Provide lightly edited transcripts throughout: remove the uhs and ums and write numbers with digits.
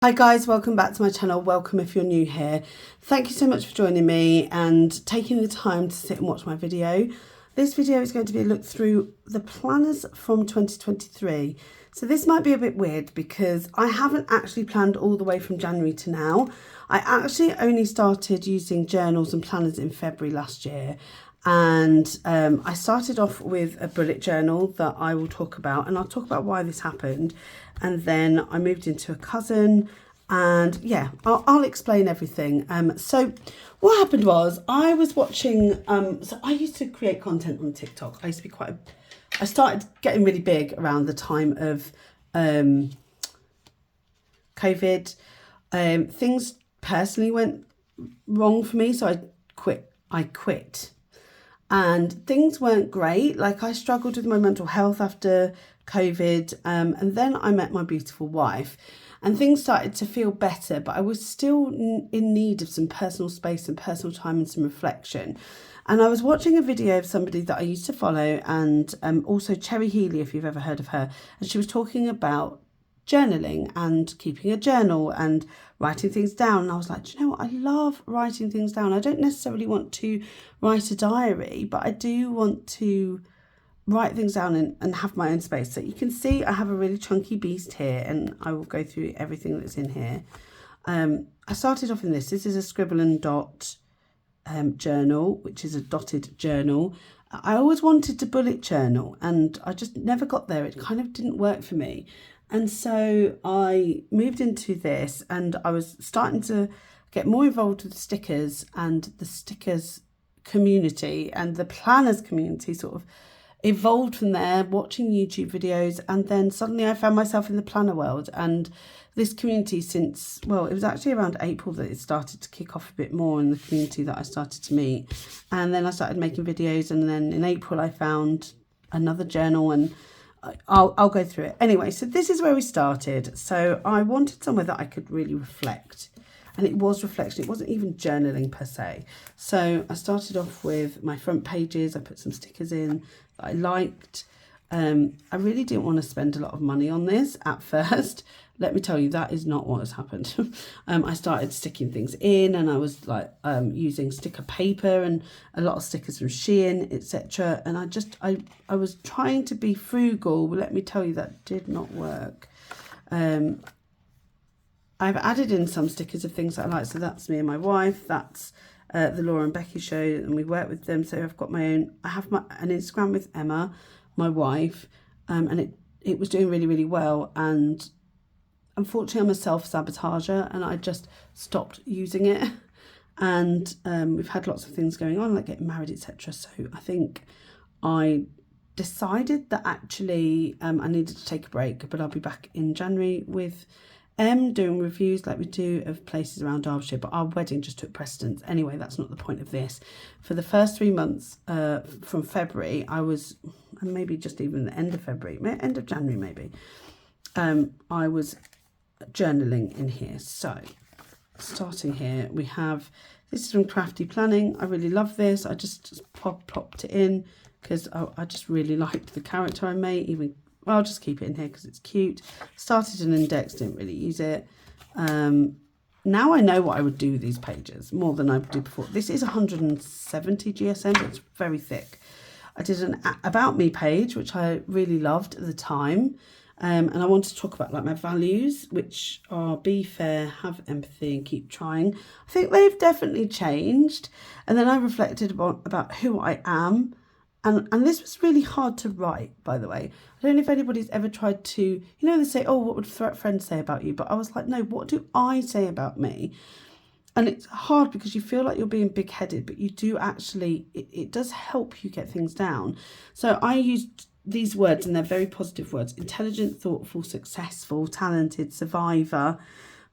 Hi guys, welcome back to my channel. Welcome if you're new here. Thank you so much for joining me and taking the time to sit and watch my video. This video is going to be a look through the planners from 2023. So this might be a bit weird because I haven't actually planned all the way from January to now. I actually only started using journals and planners in February last year. And I started off with a bullet journal that I will talk about, and I'll talk about why this happened. And then I moved into a cousin, and yeah, I'll explain everything. So what happened was I was watching, so I used to create content on TikTok. I started getting really big around the time of COVID. Things personally went wrong for me, so I quit. And things weren't great. Like, I struggled with my mental health after COVID. And then I met my beautiful wife and things started to feel better, but I was still in need of some personal space and personal time and some reflection. And I was watching a video of somebody that I used to follow, and also Cherry Healy, if you've ever heard of her. And she was talking about journaling and keeping a journal and writing things down. And I was like, do you know what? I love writing things down. I don't necessarily want to write a diary, but I do want to write things down and have my own space. So you can see I have a really chunky beast here, and I will go through everything that's in here. I started off in this. This is a scribble and dot journal, which is a dotted journal. I always wanted to bullet journal and I just never got there. It kind of didn't work for me. And so I moved into this, and I was starting to get more involved with stickers and the stickers community, and the planners community sort of evolved from there, watching YouTube videos. And then suddenly I found myself in the planner world, and this community since, well, it was actually around April that it started to kick off a bit more in the community that I started to meet. And then I started making videos, and then in April I found another journal, and I'll go through it. Anyway, so this is where we started. So I wanted somewhere that I could really reflect. And it was reflection. It wasn't even journaling per se. So I started off with my front pages. I put some stickers in that I liked. I really didn't want to spend a lot of money on this at first. Let me tell you, that is not what has happened. I started sticking things in, and I was like using sticker paper and a lot of stickers from Shein, etc. And I was trying to be frugal, but let me tell you, that did not work. I've added in some stickers of things that I like. So that's me and my wife. That's the Laura and Becky show, and we work with them. So I've got my own. I have an Instagram with Emma, my wife, and it was doing really, really well. And unfortunately, I'm a self-sabotager, and I just stopped using it. And we've had lots of things going on, like getting married, etc. So I think I decided that actually I needed to take a break, but I'll be back in January with doing reviews like we do of places around Derbyshire, but our wedding just took precedence. Anyway, that's not the point of this. For the first 3 months from February, I was, and maybe just even the end of February, end of January maybe, I was journaling in here. So starting here, we have, this is from Crafty Planning. I really love this. I just plopped it in because I just really liked the character I made. Even, well, I'll just keep it in here because it's cute. Started an index, didn't really use it. Now I know what I would do with these pages more than I did before. This is 170 GSM. It's very thick. I did an About Me page, which I really loved at the time. And I want to talk about like my values, which are be fair, have empathy, and keep trying. I think they've definitely changed. And then I reflected about who I am. And this was really hard to write, by the way. I don't know if anybody's ever tried to, you know, they say, oh, what would friends say about you? But I was like, no, what do I say about me? And it's hard because you feel like you're being big-headed, but you do actually, it does help you get things down. So I used these words, and they're very positive words: intelligent, thoughtful, successful, talented, survivor,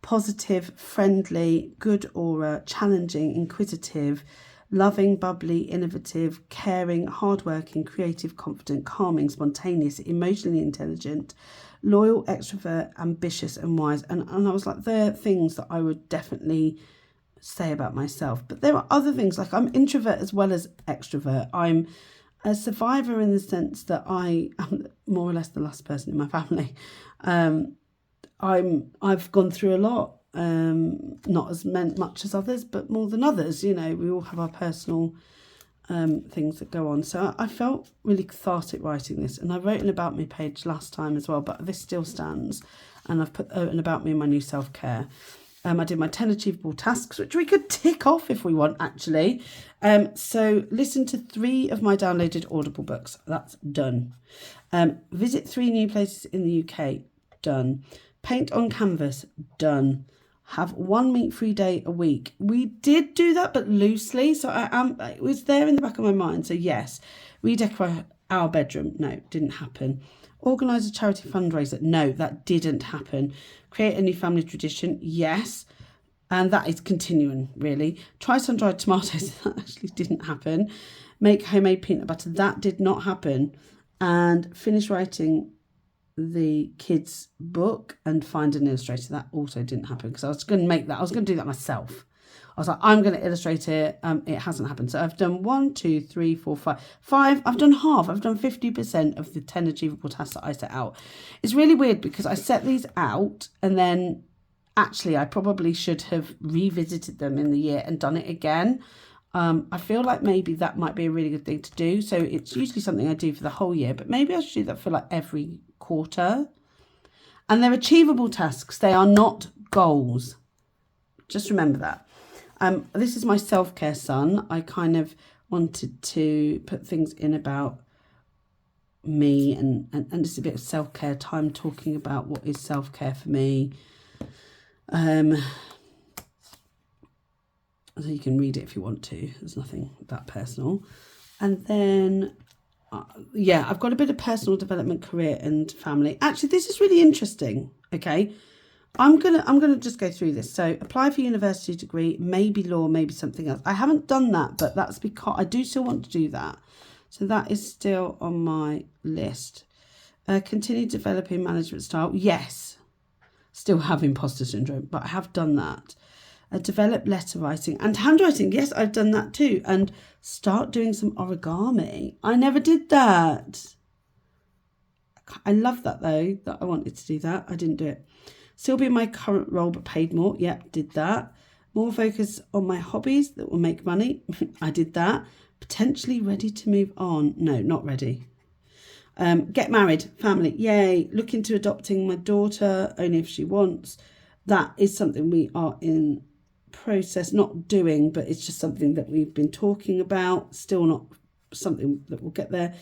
positive, friendly, good aura, challenging, inquisitive, loving, bubbly, innovative, caring, hardworking, creative, confident, calming, spontaneous, emotionally intelligent, loyal, extrovert, ambitious, and wise. And I was like, they're things that I would definitely say about myself. But there are other things, like I'm introvert as well as extrovert. I'm a survivor in the sense that I am more or less the last person in my family. I've gone through a lot, not as much as others, but more than others. You know, we all have our personal things that go on. So I felt really cathartic writing this, and I wrote an about me page last time as well, but this still stands, and I've put an about me in my new self-care. I did my 10 achievable tasks, which we could tick off if we want, actually. So listen to 3 of my downloaded Audible books. That's done. Visit 3 new places in the UK. Done. Paint on canvas. Done. Have 1 meat-free day a week. We did do that, but loosely. So it was there in the back of my mind. So yes. Redecorate our bedroom. No, didn't happen. Organise a charity fundraiser. No, that didn't happen. Create a new family tradition. Yes. And that is continuing, really. Try sun-dried tomatoes. That actually didn't happen. Make homemade peanut butter. That did not happen. And finish writing the kids' book and find an illustrator. That also didn't happen, because I was going to make that. I was going to do that myself. I was like, I'm going to illustrate it. It hasn't happened. So I've done 1, 2, 3, 4, 5. I've done half. I've done 50% of the 10 achievable tasks that I set out. It's really weird because I set these out, and then actually I probably should have revisited them in the year and done it again. I feel like maybe that might be a really good thing to do. So it's usually something I do for the whole year, but maybe I should do that for like every quarter. And they're achievable tasks. They are not goals. Just remember that. This is my self-care sun. I kind of wanted to put things in about me and just a bit of self-care time, talking about what is self-care for me. So you can read it if you want to. There's nothing that personal. And then, yeah, I've got a bit of personal development, career and family. Actually, this is really interesting. Okay. I'm gonna just go through this. So apply for university degree, maybe law, maybe something else. I haven't done that, but that's because I do still want to do that. So that is still on my list. Continue developing management style. Yes, still have imposter syndrome, but I have done that. Develop letter writing and handwriting. Yes, I've done that too. And start doing some origami. I never did that. I love that though, that I wanted to do that. I didn't do it. Still be in my current role, but paid more. Yep, did that. More focus on my hobbies that will make money. I did that. Potentially ready to move on. No, not ready. Get married, family. Yay. Look into adopting my daughter, only if she wants. That is something we are in process, not doing, but it's just something that we've been talking about. Still not something that will get there.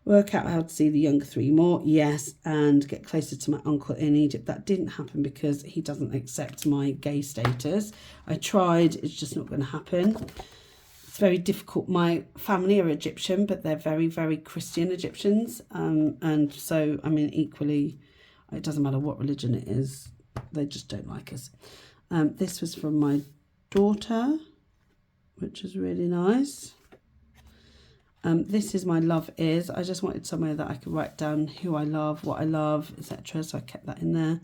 Work out how to see the younger 3 more. Yes. And get closer to my uncle in Egypt. That didn't happen because he doesn't accept my gay status. I tried. It's just not going to happen. It's very difficult. My family are Egyptian, but they're very, very Christian Egyptians. And so, I mean, equally, it doesn't matter what religion it is. They just don't like us. This was from my daughter, which is really nice. This is my love is. I just wanted somewhere that I could write down who I love, what I love, etc. So I kept that in there.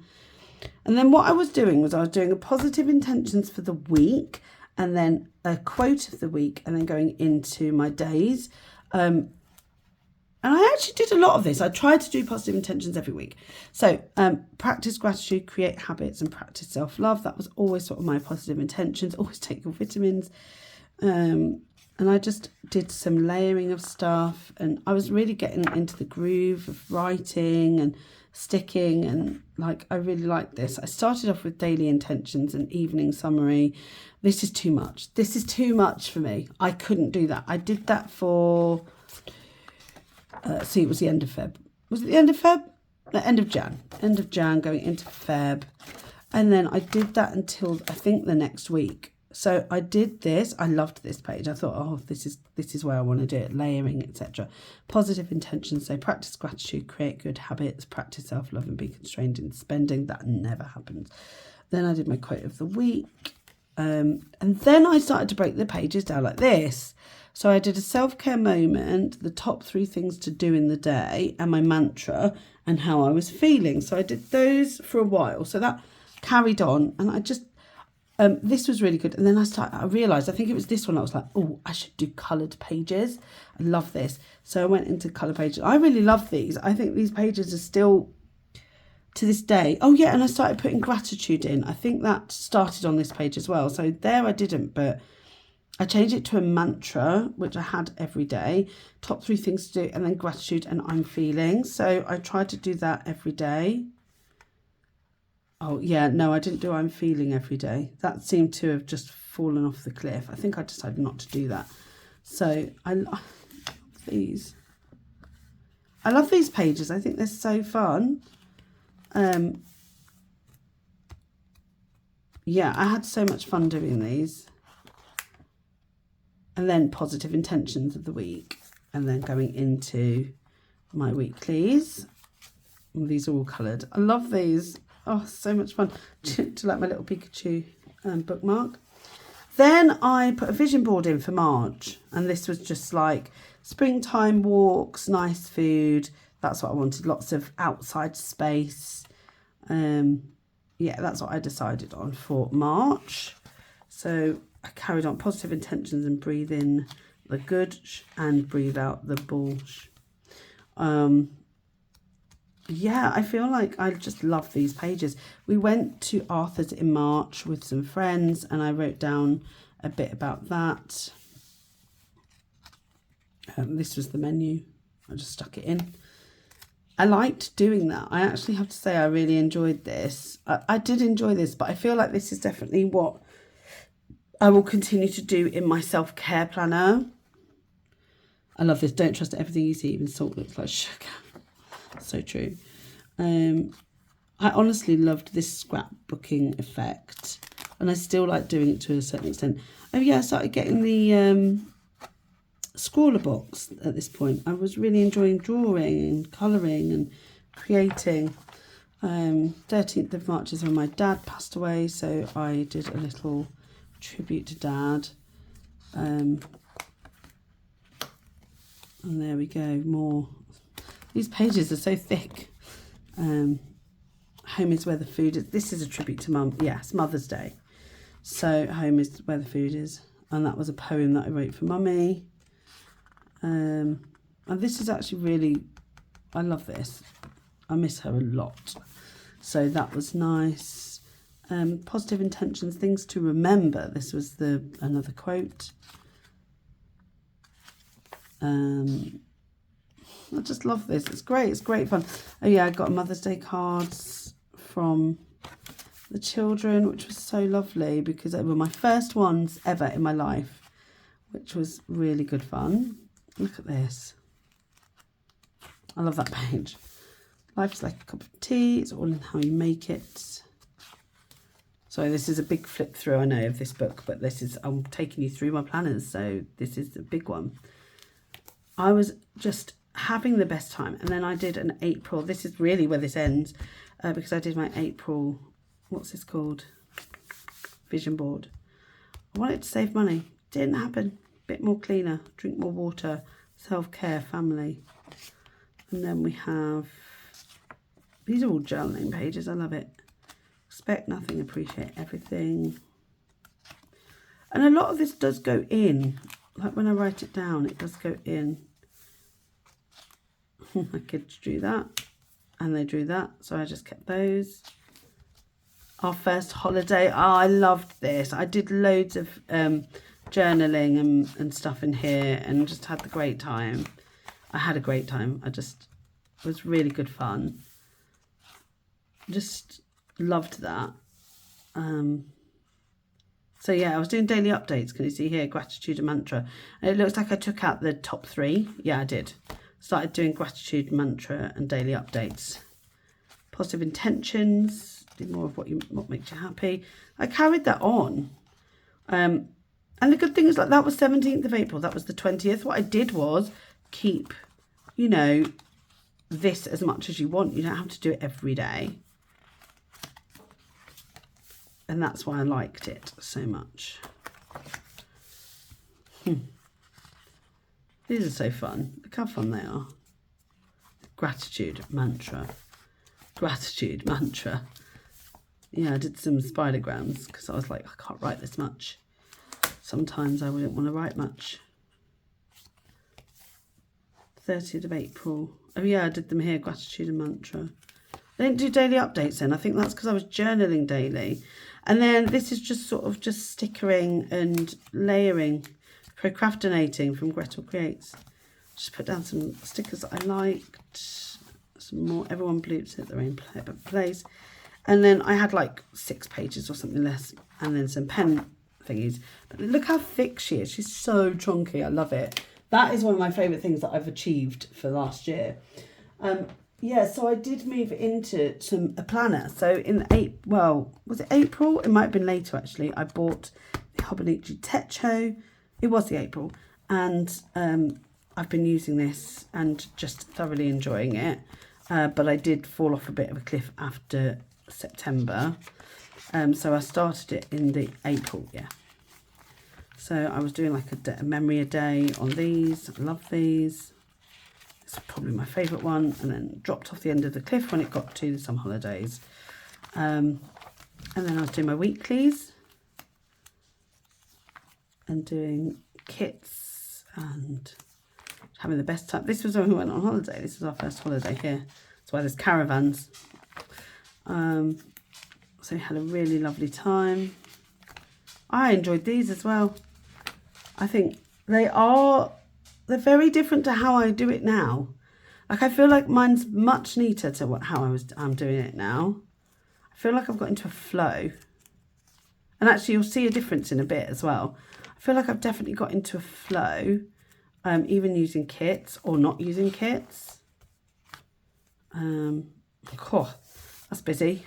And then what I was doing was I was doing a positive intentions for the week, and then a quote of the week, and then going into my days. And I actually did a lot of this. I tried to do positive intentions every week. So practice gratitude, create habits, and practice self-love. That was always sort of my positive intentions. Always take your vitamins. And I just did some layering of stuff. And I was really getting into the groove of writing and sticking. And like, I really liked this. I started off with daily intentions and evening summary. This is too much. This is too much for me. I couldn't do that. I did that for... see, it was the end of Feb. Was it the end of Feb? The end of Jan. End of Jan going into Feb. And then I did that until I think the next week. So I did this. I loved this page. I thought, oh, this is where I want to do it. Layering, etc. Positive intentions. So practice gratitude, create good habits, practice self-love, and be constrained in spending. That never happens. Then I did my quote of the week. And then I started to break the pages down like this. So I did a self-care moment, the top 3 things to do in the day, and my mantra, and how I was feeling. So I did those for a while. So that carried on, and I just, this was really good. And then I realised, I think it was this one, I was like, oh, I should do coloured pages. I love this. So I went into colour pages. I really love these. I think these pages are still to this day. Oh yeah, and I started putting gratitude in. I think that started on this page as well. So there I didn't, but I changed it to a mantra, which I had every day. Top 3 things to do, and then gratitude and I'm feeling. So I tried to do that every day. Oh yeah, no, I didn't do I'm feeling every day. That seemed to have just fallen off the cliff. I think I decided not to do that. So I love these. I love these pages. I think they're so fun. Yeah, I had so much fun doing these. And then positive intentions of the week. And then going into my weeklies. And these are all coloured. I love these. Oh, so much fun. To like my little Pikachu bookmark. Then I put a vision board in for March. And this was just like springtime walks, nice food. That's what I wanted. Lots of outside space. Yeah, that's what I decided on for March. So I carried on positive intentions and breathe in the good and breathe out the bullsh. Yeah, I feel like I just love these pages. We went to Arthur's in March with some friends and I wrote down a bit about that. This was the menu. I just stuck it in. I liked doing that. I actually have to say I really enjoyed this. I did enjoy this, but I feel like this is definitely what I will continue to do in my self-care planner. I love this. Don't trust everything you see. Even salt looks like sugar. So true. I honestly loved this scrapbooking effect. And I still like doing it to a certain extent. Oh yeah, I started getting the scrawler box at this point. I was really enjoying drawing and colouring and creating. 13th of March is when my dad passed away, so I did a little tribute to Dad. And there we go, more. These pages are so thick. Home is where the food is. This is a tribute to Mum. Yes, Mother's Day. So home is where the food is. And that was a poem that I wrote for Mummy. And this is actually really, I love this. I miss her a lot. So that was nice. Positive intentions, things to remember. This was another quote. I just love this. It's great. It's great fun. Oh yeah, I got Mother's Day cards from the children, which was so lovely because they were my first ones ever in my life, which was really good fun. Look at this. I love that page. Life's like a cup of tea. It's all in how you make it. So this is a big flip through, I know, of this book, but I'm taking you through my planners, so this is a big one. I was just having the best time, and then I did an April. This is really where this ends, because I did my April, what's this called? Vision board. I wanted to save money. Didn't happen. Bit more cleaner, drink more water, self-care, family. And then we have, these are all journaling pages. I love it. Expect nothing, appreciate everything. And a lot of this does go in. Like when I write it down, it does go in. My kids drew that and they drew that, so I just kept those. Our first holiday. Oh, I loved this. I did loads of journaling and stuff in here and just had the great time. I had a great time. It was really good fun. Just loved that. So yeah, I was doing daily updates. Can you see here? Gratitude and mantra. And it looks like I took out the top 3. Yeah, I did. Started doing gratitude, mantra and daily updates. Positive intentions. Do more of what makes you happy. I carried that on. And the good thing is, like, that was 17th of April. That was the 20th. What I did was keep, you know, this as much as you want. You don't have to do it every day. And that's why I liked it so much. These are so fun. Look how fun they are. Gratitude, mantra. Gratitude, mantra. Yeah, I did some spidergrams because I was like, I can't write this much. Sometimes I wouldn't want to write much. 30th of April. Oh yeah, I did them here, gratitude and mantra. I didn't do daily updates then. I think that's because I was journaling daily. And then this is just sort of just stickering and layering, procrastinating from Gretel Creates. Just put down some stickers that I liked. Some more, everyone bloops at their own place. And then I had like 6 pages or something less. And then some pen thingies. But look how thick she is. She's so chunky. I love it. That is one of my favourite things that I've achieved for last year. Yeah, so I did move into a planner. So in was it April? It might have been later actually. I bought the Hobonichi Techo. It was the April. And I've been using this and just thoroughly enjoying it. But I did fall off a bit of a cliff after September. So I started it in the April, yeah. So I was doing like a memory a day on these. I love these. It's probably my favourite one. And then dropped off the end of the cliff when it got to some holidays. And then I was doing my weeklies. And doing kits and having the best time. This was when we went on holiday. This was our first holiday here. That's why there's caravans. So we had a really lovely time. I enjoyed these as well. I think they're very different to how I do it now. Like I feel like mine's much neater to how I'm doing it now. I feel like I've got into a flow. And actually you'll see a difference in a bit as well. I feel like I've definitely got into a flow. Even using kits or not using kits. That's busy.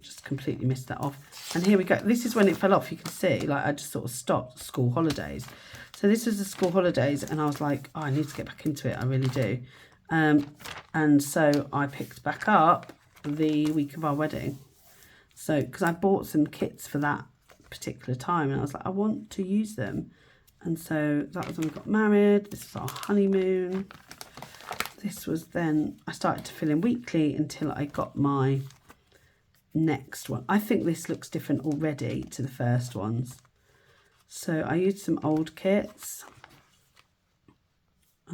Just completely missed that off. And here we go. This is when it fell off. You can see, like, I just sort of stopped school holidays. So this was the school holidays, and I was like, oh, I need to get back into it. I really do. And so I picked back up the week of our wedding. So, because I bought some kits for that particular time, and I was like, I want to use them. And so that was when we got married. This was our honeymoon. This was then, I started to fill in weekly until I got my next one. I think this looks different already to the first ones. So I used some old kits.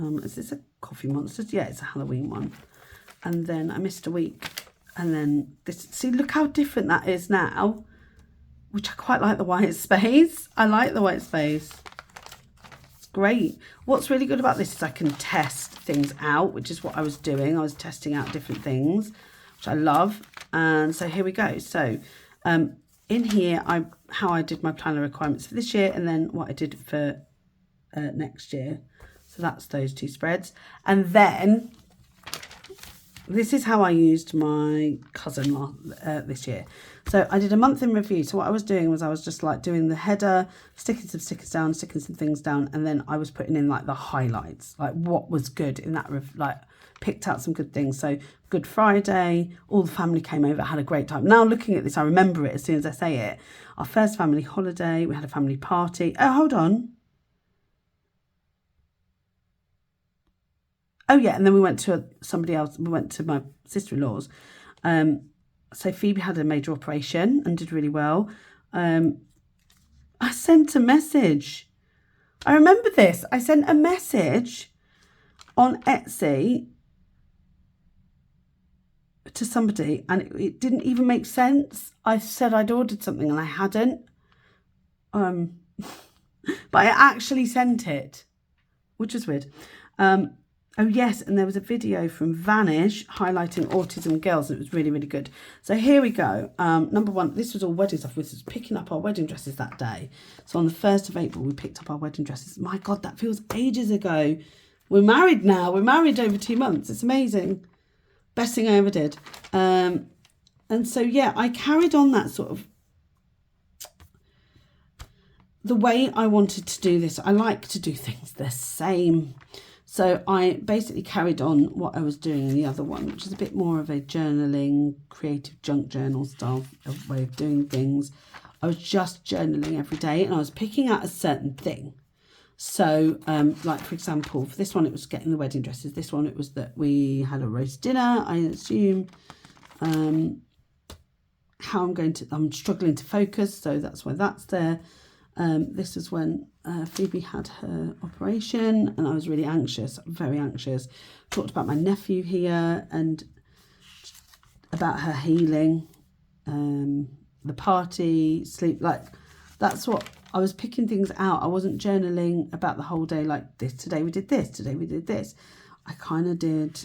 Is this a Coffee Monsters? Yeah, it's a Halloween one. And then I missed a week. And then this, see, look how different that is now. Which I quite like the white space. I like the white space. It's great. What's really good about this is I can test things out, which is what I was doing. I was testing out different things, which I love. And so here we go. So in here, how I did my planner requirements for this year and then what I did for next year. So that's those 2 spreads. And then this is how I used my cousin this year. So I did a month in review. So what I was doing was I was just like doing the header, sticking some stickers down, sticking some things down. And then I was putting in like the highlights, like what was good in that, like picked out some good things. So Good Friday, all the family came over, had a great time. Now looking at this, I remember it as soon as I say it. Our first family holiday, we had a family party. Oh, hold on. Oh yeah, and then we went to somebody else. We went to my sister-in-law's. So Phoebe had a major operation and did really well. I sent a message. I remember this. I sent a message on Etsy to somebody and it didn't even make sense. I said I'd ordered something and I hadn't. But I actually sent it, which is weird. Oh yes, and there was a video from Vanish highlighting autism girls, and it was really, really good. So here we go. Number 1, this was all wedding stuff. We was picking up our wedding dresses that day. So on the 1st of April, we picked up our wedding dresses. My God, that feels ages ago. We're married now. We're married over 2 months. It's amazing. Best thing I ever did. And so, yeah, I carried on that sort of the way I wanted to do this. I like to do things the same. So I basically carried on what I was doing in the other one, which is a bit more of a journaling, creative junk journal style of way of doing things. I was just journaling every day and I was picking out a certain thing. So like, for example, for this one, it was getting the wedding dresses. This one, it was that we had a roast dinner, I assume. How I'm struggling to focus. So that's why that's there. This is when Phoebe had her operation and I was really anxious, very anxious. Talked about my nephew here and about her healing, the party, sleep, like that's what I was picking things out. I wasn't journaling about the whole day like this. Today we did this, today we did this. I kind of did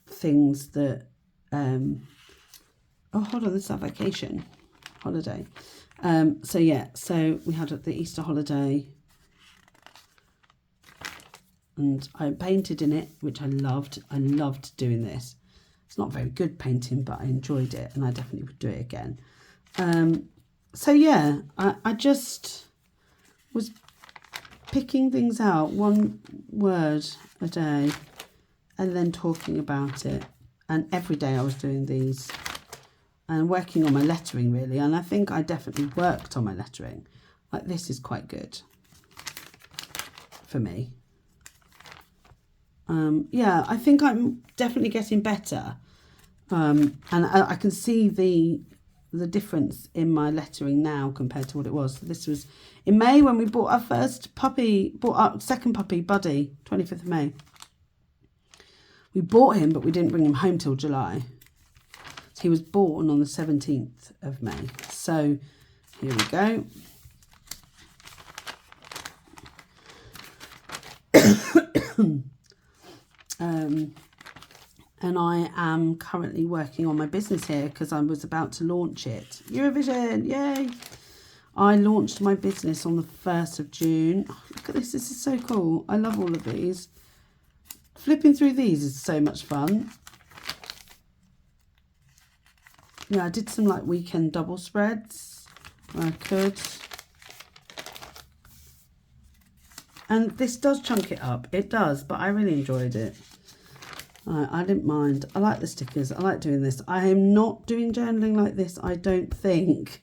things that, oh, hold on, this is our vacation holiday. So yeah, so we had the Easter holiday and I painted in it, which I loved. I loved doing this. It's not very good painting, but I enjoyed it and I definitely would do it again. So yeah, I just was picking things out, one word a day, and then talking about it. And every day I was doing these and working on my lettering really. And I think I definitely worked on my lettering. Like this is quite good for me. Yeah, I think I'm definitely getting better. And I can see the difference in my lettering now compared to what it was. So this was in May when we bought our first puppy, bought our second puppy, Buddy, 25th of May. We bought him, but we didn't bring him home till July. So he was born on the 17th of May. So here we go. And I am currently working on my business here because I was about to launch it. Eurovision, yay! I launched my business on the 1st of June. Oh, look at this, this is so cool. I love all of these. Flipping through these is so much fun. Yeah, I did some like weekend double spreads where I could. And this does chunk it up. It does, but I really enjoyed it. I didn't mind. I like the stickers. I like doing this. I am not doing journaling like this, I don't think,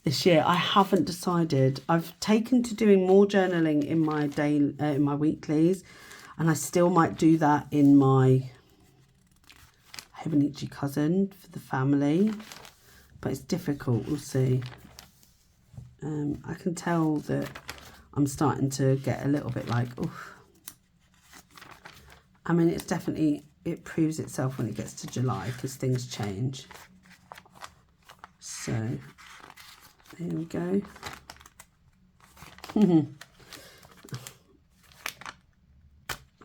this year. I haven't decided. I've taken to doing more journaling in my in my weeklies, and I still might do that in my Hobonichi cousin for the family, but it's difficult. We'll see. I can tell that I'm starting to get a little bit like, oof. I mean, it's definitely, it proves itself when it gets to July because things change. So, here we go.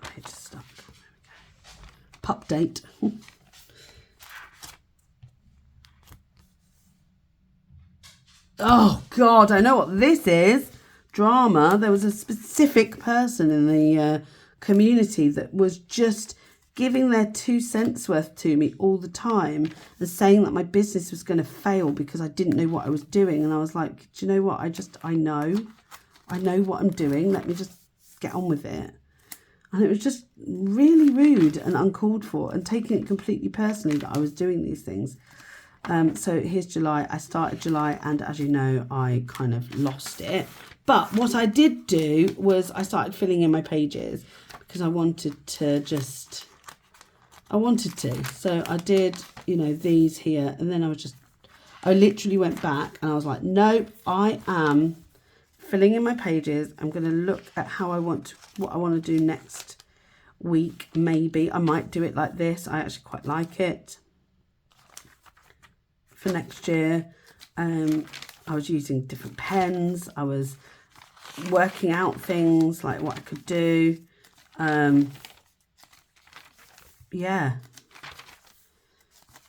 Page stuff. Pup date. Oh, God, I know what this is. Drama. There was a specific person in the community that was just giving their 2 cents worth to me all the time and saying that my business was going to fail because I didn't know what I was doing. And I was like, do you know what? I know what I'm doing. Let me just get on with it. And it was just really rude and uncalled for and taking it completely personally that I was doing these things. So here's July. I started July and as you know, I kind of lost it. But what I did do was I started filling in my pages because I wanted to. So I did, you know, these here. And then I literally went back and I was like, no, I am filling in my pages. I'm going to look at what I want to do next week. Maybe I might do it like this. I actually quite like it. For next year, I was using different pens. I was working out things like what I could do. Yeah,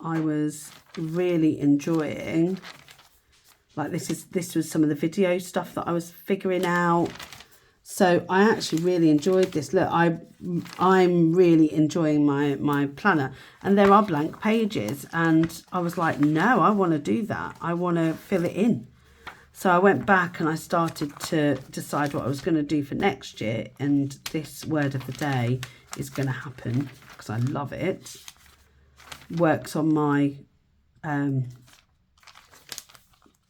I was really enjoying, like this was some of the video stuff that I was figuring out. So I actually really enjoyed this. Look, I'm really enjoying my planner, and there are blank pages, and I was like, no, I want to do that. I want to fill it in. So I went back and I started to decide what I was going to do for next year, and this word of the day is going to happen because I love it. Works on my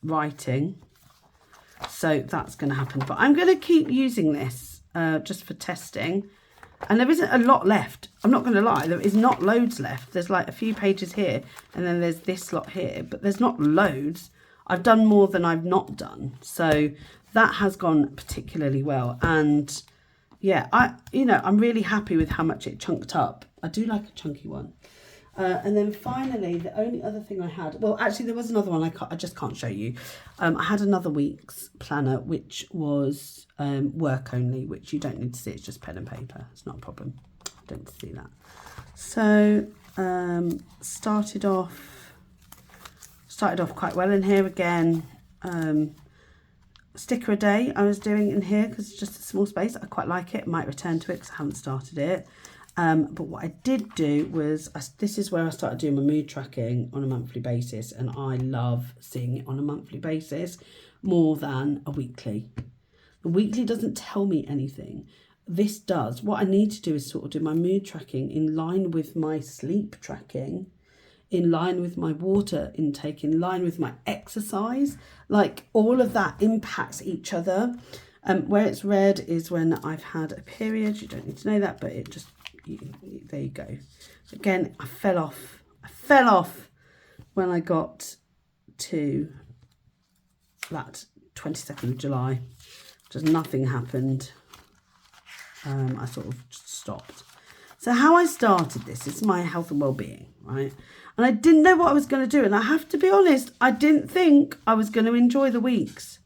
writing. So that's going to happen. But I'm going to keep using this just for testing. And there isn't a lot left. I'm not going to lie. There is not loads left. There's like a few pages here. And then there's this lot here. But there's not loads. I've done more than I've not done. So that has gone particularly well. And yeah, I'm really happy with how much it chunked up. I do like a chunky one. And then finally, the only other thing I had, well, actually there was another one I just can't show you. I had another week's planner, which was work only, which you don't need to see. It's just pen and paper. It's not a problem. Don't need to see that. So started off quite well in here again. Sticker a day I was doing in here because it's just a small space. I quite like it. Might return to it because I haven't started it. But what I did do was, this is where I started doing my mood tracking on a monthly basis, and I love seeing it on a monthly basis more than a weekly. The weekly doesn't tell me anything. This does. What I need to do is sort of do my mood tracking in line with my sleep tracking, in line with my water intake, in line with my exercise. Like, all of that impacts each other. Where it's red is when I've had a period. You don't need to know that, but it just, there you go. Again, I fell off when I got to that 22nd of July. Just nothing happened. I sort of just stopped. So how I started this is my health and well-being, right? And I didn't know what I was going to do. And I have to be honest, I didn't think I was going to enjoy the weeks.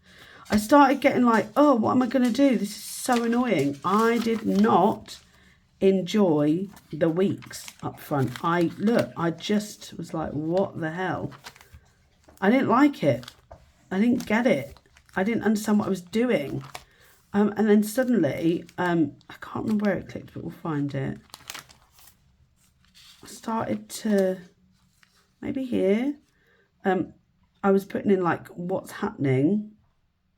I started getting like, oh, what am I going to do? This is so annoying. I did not enjoy the weeks up front. I just was like, what the hell? I didn't like it. I didn't get it. I didn't understand what I was doing. And then suddenly, I can't remember where it clicked, but we'll find it. I started to, maybe here, I was putting in like what's happening,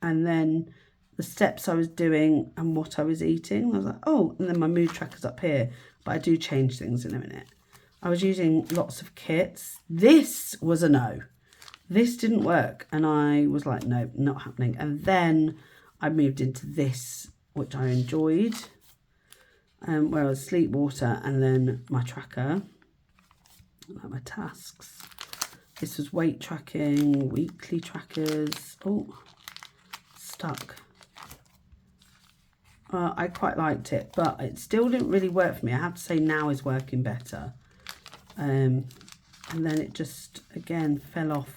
and then the steps I was doing and what I was eating. I was like, oh, and then my mood tracker's up here, but I do change things in a minute. I was using lots of kits. This was a no. This didn't work. And I was like, no, not happening. And then I moved into this, which I enjoyed, where I was sleep, water, and then my tracker, like my tasks. This was weight tracking, weekly trackers. Oh, stuck. I quite liked it, but it still didn't really work for me. I have to say now is working better. And then it just, again, fell off.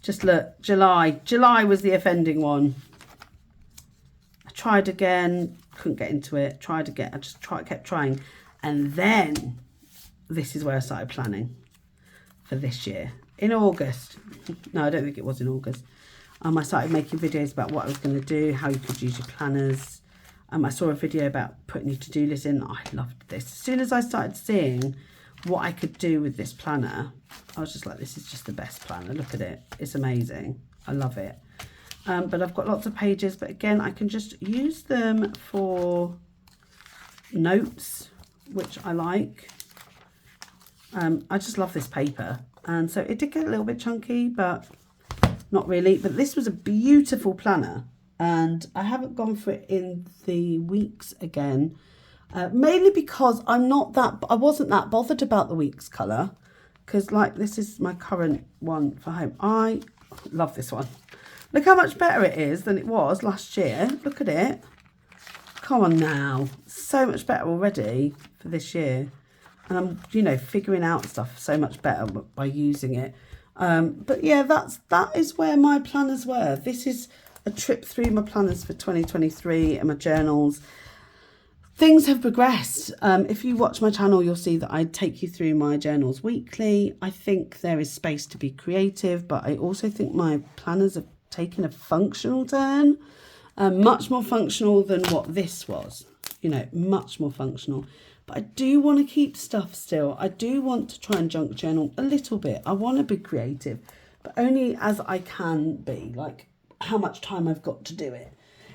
Just look, July was the offending one. I tried again, couldn't get into it. Tried again, kept trying. And then this is where I started planning for this year. In August. No, I don't think it was in August. I started making videos about what I was going to do, how you could use your planners. I saw a video about putting your to-do list in. I loved this. As soon as I started seeing what I could do with this planner, I was just like, this is just the best planner. Look at it. It's amazing. I love it. But I've got lots of pages. But again, I can just use them for notes, which I like. I just love this paper. And so it did get a little bit chunky, but not really. But this was a beautiful planner. And I haven't gone for it in the weeks again. Mainly because I wasn't that bothered about the week's colour. Because like this is my current one for home. I love this one. Look how much better it is than it was last year. Look at it. Come on now. So much better already for this year. And I'm, figuring out stuff so much better by using it. But yeah, that is where my planners were. This is a trip through my planners for 2023 and my journals. Things have progressed. If you watch my channel, you'll see that I take you through my journals weekly. I think there is space to be creative, but I also think my planners have taken a functional turn, much more functional than what this was, much more functional. But I do want to keep stuff still. I do want to try and junk journal a little bit. I want to be creative, but only as I can be, like how much time I've got to do it.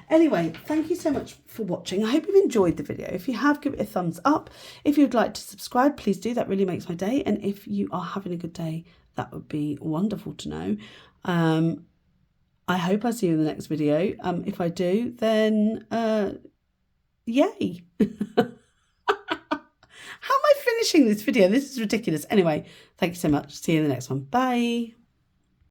Anyway, thank you so much for watching. I hope you've enjoyed the video. If you have, give it a thumbs up. If you'd like to subscribe, please do. That really makes my day. And if you are having a good day, that would be wonderful to know. I hope I see you in the next video. If I do, then yay. How am I finishing this video? This is ridiculous. Anyway, thank you so much. See you in the next one. Bye.